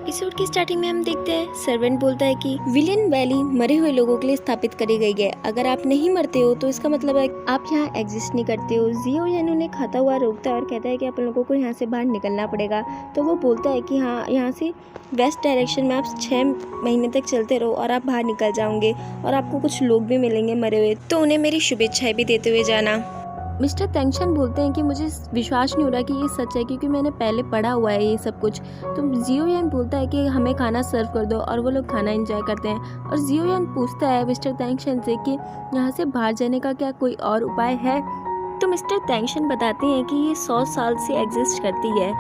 Episode की starting में हम देखते हैं सर्वेंट बोलता है कि विलियन वैली मरे हुए लोगों के लिए स्थापित करी गई है। अगर आप नहीं मरते हो तो इसका मतलब है आप यहाँ एग्जिस्ट नहीं करते हो। जियो यान उन्हें खाता हुआ रोकता है और कहता है कि आप लोगों को यहाँ से बाहर निकलना पड़ेगा। तो वो बोलता है कि हाँ, यहाँ से वेस्ट डायरेक्शन में आप 6 महीने तक चलते रहो और आप बाहर निकल जाओगे और आपको कुछ लोग भी मिलेंगे मरे हुए, तो उन्हें मेरी शुभेच्छाएं भी देते हुए जाना। मिस्टर तेंगशन बोलते हैं कि मुझे विश्वास नहीं हो रहा कि ये सच है, क्योंकि मैंने पहले पढ़ा हुआ है ये सब कुछ। तो जियो यान बोलता है कि हमें खाना सर्व कर दो और वो लोग खाना एंजॉय करते हैं। और जियो यान पूछता है मिस्टर तेंगशन से कि यहाँ से बाहर जाने का क्या कोई और उपाय है। तो मिस्टर तेंगशन बताते हैं कि ये 100 साल से एग्जिस्ट करती है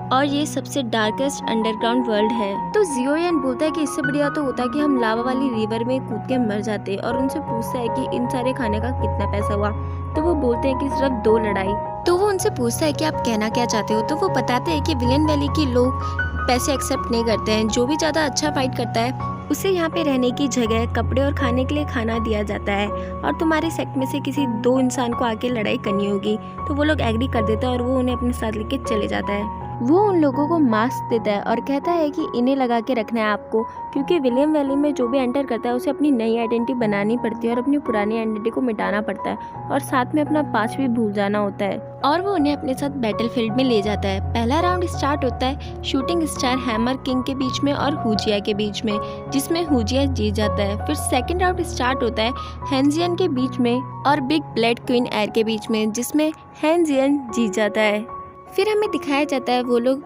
और ये सबसे डार्केस्ट अंडरग्राउंड वर्ल्ड है। तो जियो यान बोलता है कि इससे बढ़िया तो होता है कि हम लावा वाली रिवर में कूद के मर जाते, और उनसे पूछता है कि इन सारे खाने का कितना पैसा हुआ। तो वो बोलते हैं कि सिर्फ 2 लड़ाई। तो वो उनसे पूछता है कि आप कहना क्या चाहते हो। तो वो बताते हैं कि विलियन वैली के लोग पैसे एक्सेप्ट नहीं करते हैं। जो भी ज़्यादा अच्छा फाइट करता है उसे यहाँ पे रहने की जगह, कपड़े और खाने के लिए खाना दिया जाता है, और तुम्हारे सेक्ट में से किसी 2 इंसान को आके लड़ाई करनी होगी। तो वो लोग एग्री कर देते हैं और वो उन्हें अपने साथ लेके चले जाता है। वो उन लोगों को मास्क देता है और कहता है कि इन्हें लगा के रखना है आपको, क्योंकि विलियम वैली में जो भी एंटर करता है उसे अपनी नई आइडेंटिटी बनानी पड़ती है और अपनी पुरानी आइडेंटिटी को मिटाना पड़ता है, और साथ में अपना पास्ट भी भूल जाना होता है। और वो उन्हें अपने साथ बैटलफील्ड में ले जाता है। पहला राउंड स्टार्ट होता है शूटिंग स्टार हैमर किंग के बीच में और हुजिया के बीच में, जिसमें हुजिया जीत जाता है। फिर सेकंड राउंड स्टार्ट होता है हेंजियन के बीच में और बिग ब्लड क्वीन एर के बीच में, जिसमें हेंजियन जीत जाता है। फिर हमें दिखाया जाता है वो लोग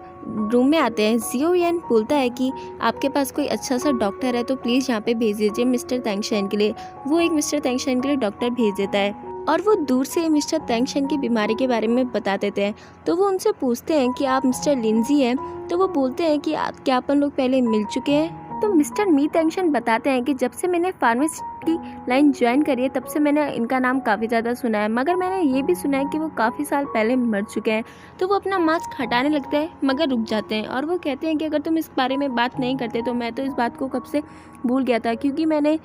रूम में आते हैं। जियो यान बोलता है कि आपके पास कोई अच्छा सा डॉक्टर है तो प्लीज़ यहाँ पे भेज दीजिए मिस्टर तेंगशन के लिए। वो एक मिस्टर तेंगशन के लिए डॉक्टर भेज देता है और वो दूर से मिस्टर तेंगशन की बीमारी के बारे में बता देते हैं। तो वो उनसे पूछते हैं कि आप मिस्टर लिंजी हैं। तो वो बोलते हैं कि क्या अपन लोग पहले मिल चुके हैं। तो मिस्टर मी तेंगशन बताते हैं कि जब से मैंने फार्मेसी की लाइन ज्वाइन करी है तब से मैंने इनका नाम काफ़ी ज़्यादा सुना है, मगर मैंने ये भी सुना है कि वो काफ़ी साल पहले मर चुके हैं। तो वो अपना मास्क हटाने लगते हैं मगर रुक जाते हैं, और वो कहते हैं कि अगर तुम इस बारे में बात नहीं करते तो मैं तो इस बात को कब से भूल गया था, क्योंकि मैंने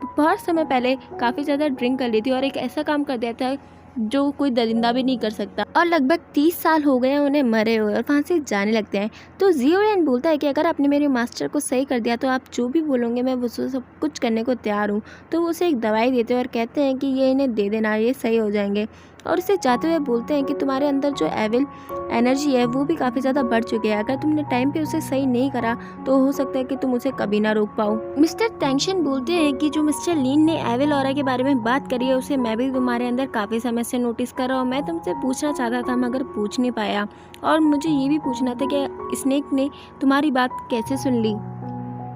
बहुत समय पहले काफ़ी ज़्यादा ड्रिंक कर ली थी और एक ऐसा काम कर दिया था जो कोई दरिंदा भी नहीं कर सकता। और लगभग 30 साल हो गए हैं उन्हें मरे हुए, और वहाँ से जाने लगते हैं। तो जियो यान बोलता है कि अगर आपने मेरे मास्टर को सही कर दिया तो आप जो भी बोलोगे मैं वो सब कुछ करने को तैयार हूँ। तो वो उसे एक दवाई देते हैं और कहते हैं कि ये इन्हें दे देना, ये सही हो जाएंगे। और उसे जाते हुए बोलते हैं कि तुम्हारे अंदर जो एविल एनर्जी है वो भी काफ़ी ज़्यादा बढ़ चुकी है। अगर तुमने टाइम पे उसे सही नहीं करा तो हो सकता है कि तुम उसे कभी ना रोक पाओ। मिस्टर तेंगशन बोलते हैं कि जो मिस्टर लीन ने एविल ऑरा के बारे में बात करी है उसे मैं भी तुम्हारे अंदर काफ़ी समय से नोटिस कर रहा हूँ। मैं तुमसे पूछना चाहता था मगर पूछ नहीं पाया, और मुझे ये भी पूछना था कि स्नेक ने तुम्हारी बात कैसे सुन ली।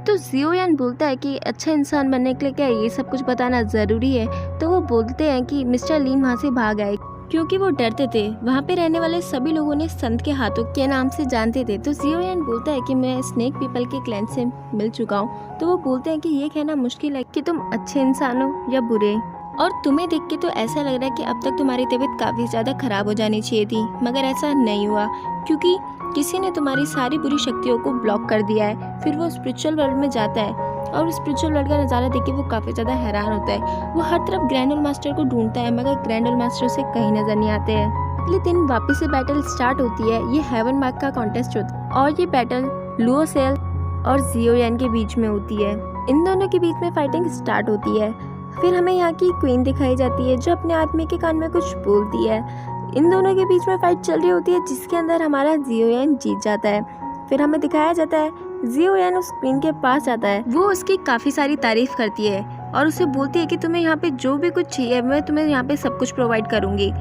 तो जियो यान बोलता है कि अच्छा इंसान बनने के लिए क्या ये सब कुछ बताना ज़रूरी है। तो वो बोलते हैं कि मिस्टर लीन वहाँ से भाग आए क्योंकि वो डरते थे। वहाँ पे रहने वाले सभी लोगों ने संत के हाथों के नाम से जानते थे। तो जियो यान बोलता है कि मैं स्नेक पीपल के क्लैन से मिल चुका हूँ। तो वो बोलते हैं कि ये कहना मुश्किल है कि तुम अच्छे इंसान हो या बुरे, और तुम्हें देख के तो ऐसा लग रहा है कि अब तक तुम्हारी तबीयत काफ़ी ज़्यादा ख़राब हो जानी चाहिए थी, मगर ऐसा नहीं हुआ क्योंकि किसी ने तुम्हारी सारी बुरी शक्तियों को ब्लॉक कर दिया है। फिर वो स्पिरिचुअल वर्ल्ड में जाता है और स्पिरिचुअल वर्ल्ड का नज़ारा देख के वो काफ़ी ज़्यादा हैरान होता है। वो हर तरफ ग्रैंडल मास्टर को ढूंढता है मगर ग्रैंडल मास्टर से कहीं नज़र नहीं आते हैं। अगले दिन वापस से बैटल स्टार्ट होती है। ये हेवन मार्क का कॉन्टेस्ट होता है और ये बैटल लुओसेल और जियो यान के बीच में होती है। इन दोनों के बीच में फाइटिंग स्टार्ट होती है। फिर हमें यहाँ की क्वीन दिखाई जाती है जो अपने आदमी के कान में कुछ बोलती है। इन दोनों के बीच में फाइट चल रही होती है जिसके अंदर हमारा जियो यान जीत जाता है। फिर हमें दिखाया जाता है जियो यान उस क्वीन के पास जाता है। वो उसकी काफ़ी सारी तारीफ करती है और उसे बोलती है कि तुम्हें यहाँ पे जो भी कुछ चाहिए मैं तुम्हें यहाँ पे सब कुछ प्रोवाइड करूँगी।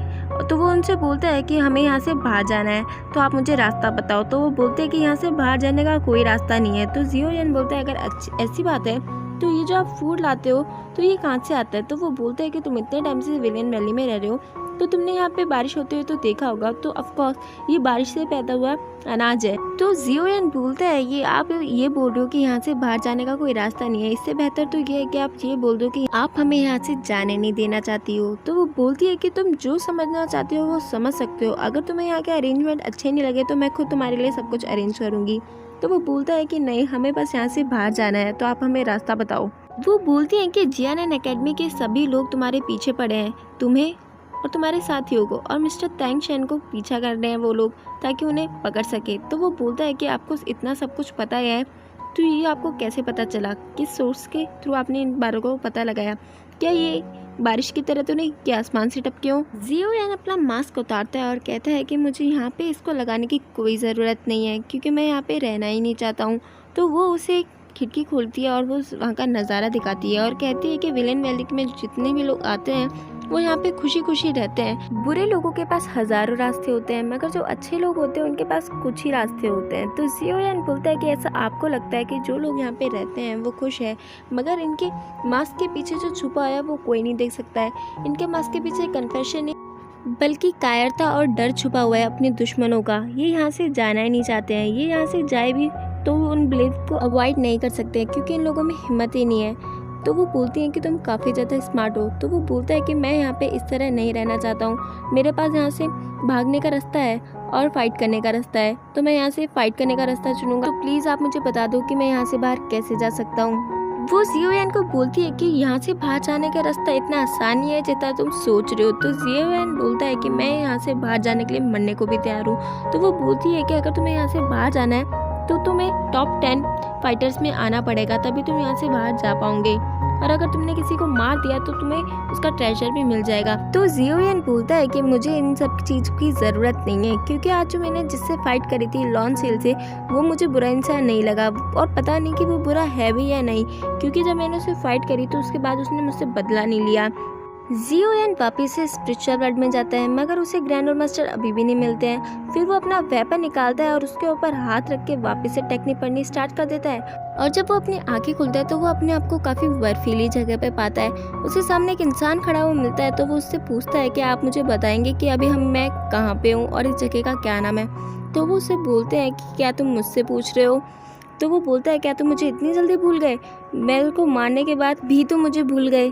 तो वो उनसे बोलता है कि हमें यहाँ से बाहर जाना है तो आप मुझे रास्ता बताओ। तो वो बोलते हैं कि यहाँ से बाहर जाने का कोई रास्ता नहीं है। तो जियो यान बोलता है अगर ऐसी बात है तो ये जो आप फूड लाते हो तो ये कहाँ से आता है। तो वो बोलते हैं कि तुम इतने टाइम से विलियन वैली में रह रहे हो तो तुमने यहाँ पे बारिश होते हुए तो देखा होगा, तो ऑफकोर्स ये बारिश से पैदा हुआ अनाज है। तो जियो यान बोलता है ये आप ये बोल रहे हो कि यहाँ से बाहर जाने का कोई रास्ता नहीं है, इससे बेहतर तो ये है कि आप ये बोल दो कि आप हमें यहाँ से जाने नहीं देना चाहती हो। तो वो बोलती है कि तुम जो समझना चाहती हो वो समझ सकते हो, अगर तुम्हें यहाँ के अरेंजमेंट अच्छे नहीं लगे तो मैं खुद तुम्हारे लिए सब कुछ अरेंज करूँगी। तो वो बोलता है कि नहीं, हमें बस यहाँ से बाहर जाना है तो आप हमें रास्ता बताओ। वो बोलती हैं कि जियान एकेडमी के सभी लोग तुम्हारे पीछे पड़े हैं, तुम्हें और तुम्हारे साथियों को, और मिस्टर तेंगशन को पीछा कर रहे हैं वो लोग ताकि उन्हें पकड़ सके। तो वो बोलता है कि आपको इतना सब कुछ पता है तो ये आपको कैसे पता चला? किस सोर्स के थ्रू आपने इन बारों को पता लगाया? क्या ये बारिश की तरह तो नहीं कि आसमान से टपके हो? जियो यान अपना मास्क उतारता है और कहता है कि मुझे यहाँ पे इसको लगाने की कोई ज़रूरत नहीं है, क्योंकि मैं यहाँ पे रहना ही नहीं चाहता हूँ। तो वो उसे खिड़की खोलती है और वो वहाँ का नज़ारा दिखाती है और कहती है कि विलेन वैली में जितने भी लोग आते हैं वो यहाँ पे खुशी खुशी रहते हैं। बुरे लोगों के पास हजारों रास्ते होते हैं, मगर जो अच्छे लोग होते हैं उनके पास कुछ ही रास्ते होते हैं। तो जियो यान बोलता है कि ऐसा आपको लगता है कि जो लोग यहाँ पे रहते हैं वो खुश है, मगर इनके मास्क के पीछे जो छुपा है वो कोई नहीं देख सकता है। इनके मास्क के पीछे कन्फेशन बल्कि कायरता और डर छुपा हुआ है अपने दुश्मनों का। ये यहाँ से जाना ही नहीं चाहते हैं। ये यहाँ से जाए भी तो उन ब्लेड को अवॉइड नहीं कर सकते क्योंकि इन लोगों में हिम्मत ही नहीं है। तो वो बोलती हैं कि तुम काफ़ी ज़्यादा स्मार्ट हो। तो वो बोलता है कि मैं यहाँ पे इस तरह नहीं रहना चाहता हूँ। मेरे पास यहाँ से भागने का रास्ता है और फाइट करने का रास्ता है, तो मैं यहाँ से फाइट करने का रास्ता चुनूंगा। तो प्लीज़ आप मुझे बता दो कि मैं यहाँ से बाहर कैसे जा सकता हूँ। वो जियो यान को बोलती है कि यहाँ से बाहर जाने का रास्ता इतना आसान नहीं है जितना तुम सोच रहे हो। तो जियो यान बोलता है कि मैं यहाँ से बाहर जाने के लिए मरने को भी तैयार हूँ। तो वो बोलती है कि अगर तुम्हें यहाँ से बाहर जाना है तो तुम्हें टॉप 10 फाइटर्स में आना पड़ेगा, तभी तुम यहाँ से बाहर जा पाओगे। और अगर तुमने किसी को मार दिया तो तुम्हें उसका ट्रेजर भी मिल जाएगा। तो जियो यान बोलता है कि मुझे इन सब चीज़ की ज़रूरत नहीं है, क्योंकि आज जो मैंने जिससे फाइट करी थी लॉन सेल से, वो मुझे बुरा इंसान नहीं लगा। और पता नहीं कि वो बुरा है भी या नहीं, क्योंकि जब मैंने उससे फाइट करी तो उसके बाद उसने मुझसे बदला नहीं लिया। जियो यान वापिस से स्पिरिचुअल वर्ल्ड में जाता है, मगर उसे ग्रैंड मास्टर अभी भी नहीं मिलते हैं। फिर वो अपना वेपन निकालता है और उसके ऊपर हाथ रख के वापिस से टेक्निक पढ़नी स्टार्ट कर देता है। और जब वो अपनी आंखें खुलता है तो वो अपने आप को काफ़ी बर्फीली जगह पे पाता है। उसके सामने एक इंसान खड़ा हुआ मिलता है। तो वो उससे पूछता है कि आप मुझे बताएंगे कि अभी मैं कहाँ पे हूँ और इस जगह का क्या नाम है। तो वो उससे बोलते हैं कि क्या तुम मुझसे पूछ रहे हो? तो वो बोलता है क्या तुम मुझे इतनी जल्दी भूल गए? मेरे को मारने के बाद भी तुम मुझे भूल गए।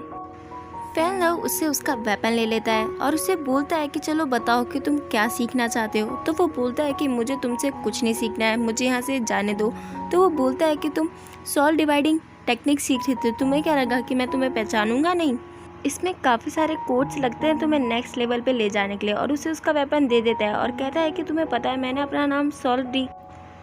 फैन लव उससे उसका वेपन ले लेता है और उससे बोलता है कि चलो बताओ कि तुम क्या सीखना चाहते हो। तो वो बोलता है कि मुझे तुमसे कुछ नहीं सीखना है, मुझे यहाँ से जाने दो। तो वो बोलता है कि तुम सोल डिवाइडिंग टेक्निक सीख रहे थे, तुम्हें क्या लगा कि मैं तुम्हें पहचानूंगा नहीं? इसमें काफ़ी सारे कोड्स लगते हैं तुम्हें नेक्स्ट लेवल पे ले जाने के लिए। और उसे उसका वेपन दे देता है और कहता है कि तुम्हें पता है मैंने अपना नाम सोल डी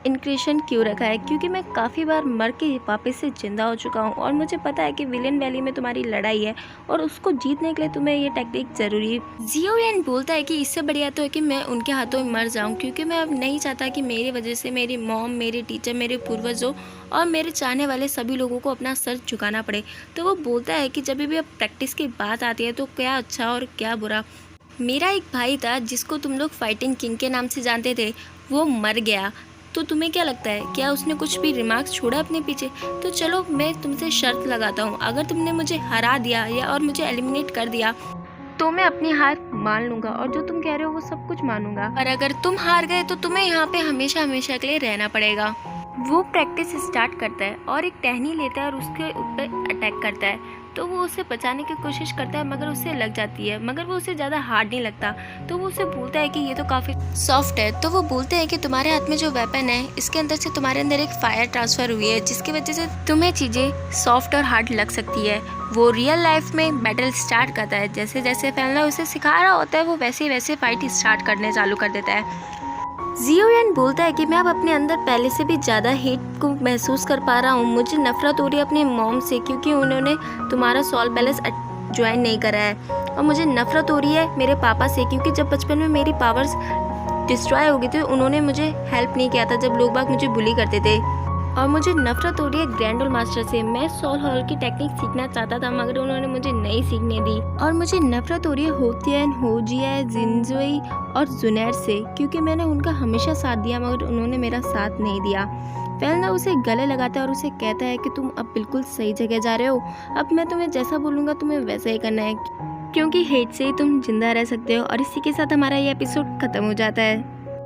इंक्रिशन क्यों रखा है? क्योंकि मैं काफ़ी बार मर के वापस से जिंदा हो चुका हूँ और मुझे पता है कि विलेन वैली में तुम्हारी लड़ाई है और उसको जीतने के लिए तुम्हें ये टेक्निक ज़रूरी है। जियो यान बोलता है कि इससे बढ़िया तो है कि मैं उनके हाथों में मर जाऊँ, क्योंकि मैं अब नहीं चाहता कि मेरी वजह से मेरी मॉम, मेरे टीचर, मेरे पूर्वजों और मेरे चाहने वाले सभी लोगों को अपना सर झुकाना पड़े। तो वो बोलता है कि जब भी अब प्रैक्टिस की बात आती है तो क्या अच्छा और क्या बुरा। मेरा एक भाई था जिसको तुम लोग फाइटिंग किंग के नाम से जानते थे, वो मर गया। तो तुम्हें क्या लगता है, क्या उसने कुछ भी रिमार्क्स छोड़ा अपने पीछे? तो चलो मैं तुमसे शर्त लगाता हूँ, अगर तुमने मुझे हरा दिया या और मुझे एलिमिनेट कर दिया तो मैं अपनी हार मान लूंगा और जो तुम कह रहे हो वो सब कुछ मानूंगा। और अगर तुम हार गए तो तुम्हें यहाँ पे हमेशा हमेशा के लिए रहना पड़ेगा। वो प्रैक्टिस स्टार्ट करता है और एक टहनी लेता है और उसके ऊपर अटैक करता है। तो वो उसे बचाने की कोशिश करता है, मगर उससे लग जाती है, मगर वो उसे ज़्यादा हार्ड नहीं लगता। तो वो उसे बोलता है कि ये तो काफ़ी सॉफ्ट है। तो वो बोलते हैं कि तुम्हारे हाथ में जो वेपन है इसके अंदर से तुम्हारे अंदर एक फायर ट्रांसफ़र हुई है, जिसकी वजह से तुम्हें चीज़ें सॉफ्ट और हार्ड लग सकती है। वो रियल लाइफ में बैटल स्टार्ट करता है। जैसे जैसे फैनला उसे सिखा रहा होता है वो वैसे वैसे फाइट स्टार्ट करने चालू कर देता है। जियो यान बोलता है कि मैं अब अपने अंदर पहले से भी ज़्यादा हेट को महसूस कर पा रहा हूँ। मुझे नफरत हो रही है अपने मॉम से, क्योंकि उन्होंने तुम्हारा सोल पैलेस ज्वाइन नहीं करा है। और मुझे नफरत हो रही है मेरे पापा से, क्योंकि जब बचपन में मेरी पावर्स डिस्ट्रॉय हो गई थी उन्होंने मुझे हेल्प नहीं किया था जब लोग बाग मुझे बुली करते थे। और मुझे नफरत हो रही है ग्रैंड मास्टर से। मैं सोल हॉल की टेक्निक सीखना चाहता था, मगर उन्होंने मुझे नहीं सीखने दी। और मुझे नफरत हो रही है होतियन, होजिया, जिनजोई और जुनैर से, क्योंकि मैंने उनका हमेशा साथ दिया मगर उन्होंने मेरा साथ नहीं दिया। फैलना उसे गले लगाता है और उसे कहता है कि तुम अब बिल्कुल सही जगह जा रहे हो। अब मैं तुम्हें जैसा बोलूँगा तुम्हें वैसा ही करना है, क्योंकि हेट से ही तुम जिंदा रह सकते हो। और इसी के साथ हमारा ये एपिसोड खत्म हो जाता है।